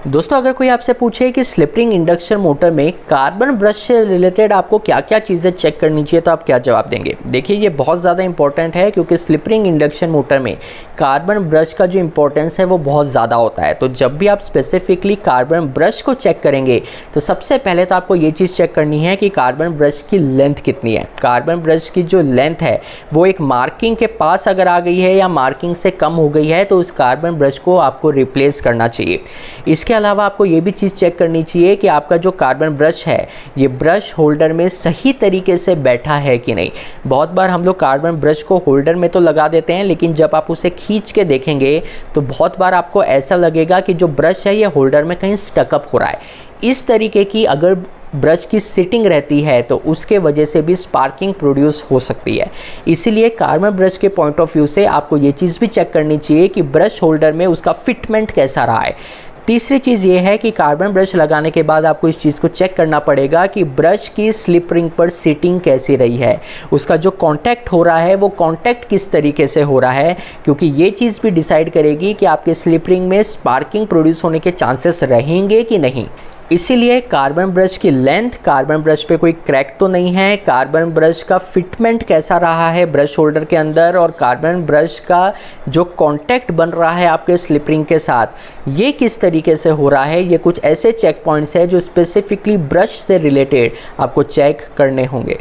दोस्तों अगर कोई आपसे पूछे कि स्लिप रिंग इंडक्शन मोटर में कार्बन ब्रश से रिलेटेड आपको क्या क्या चीज़ें चेक करनी चाहिए तो आप क्या जवाब देंगे। देखिए ये बहुत ज़्यादा इंपॉर्टेंट है क्योंकि स्लिप रिंग इंडक्शन मोटर में कार्बन ब्रश का जो इंपॉर्टेंस है वो बहुत ज़्यादा होता है। तो जब भी आप स्पेसिफिकली कार्बन ब्रश को चेक करेंगे तो सबसे पहले तो आपको ये चीज़ चेक करनी है कि कार्बन ब्रश की लेंथ कितनी है। कार्बन ब्रश की जो लेंथ है वो एक मार्किंग के पास अगर आ गई है या मार्किंग से कम हो गई है तो उस कार्बन ब्रश को आपको रिप्लेस करना चाहिए। इसके अलावा आपको ये भी चीज़ चेक करनी चाहिए कि आपका जो कार्बन ब्रश है ये ब्रश होल्डर में सही तरीके से बैठा है कि नहीं। बहुत बार हम लोग कार्बन ब्रश को होल्डर में तो लगा देते हैं लेकिन जब आप उसे खींच के देखेंगे तो बहुत बार आपको ऐसा लगेगा कि जो ब्रश है ये होल्डर में कहीं स्टकअप हो रहा है। इस तरीके की अगर ब्रश की सिटिंग रहती है तो उसके वजह से भी स्पार्किंग प्रोड्यूस हो सकती है। इसीलिए कार्बन ब्रश के पॉइंट ऑफ व्यू से आपको ये चीज़ भी चेक करनी चाहिए कि ब्रश होल्डर में उसका फिटमेंट कैसा रहा है। तीसरी चीज़ ये है कि कार्बन ब्रश लगाने के बाद आपको इस चीज़ को चेक करना पड़ेगा कि ब्रश की स्लिप रिंग पर सिटिंग कैसी रही है, उसका जो कांटेक्ट हो रहा है वो कांटेक्ट किस तरीके से हो रहा है, क्योंकि ये चीज़ भी डिसाइड करेगी कि आपके स्लिप रिंग में स्पार्किंग प्रोड्यूस होने के चांसेस रहेंगे कि नहीं। इसीलिए कार्बन ब्रश की लेंथ, कार्बन ब्रश पे कोई क्रैक तो नहीं है, कार्बन ब्रश का फिटमेंट कैसा रहा है ब्रश होल्डर के अंदर, और कार्बन ब्रश का जो कांटेक्ट बन रहा है आपके स्लिप रिंग के साथ ये किस तरीके से हो रहा है। ये कुछ ऐसे चेक पॉइंट्स है जो स्पेसिफिकली ब्रश से रिलेटेड आपको चेक करने होंगे।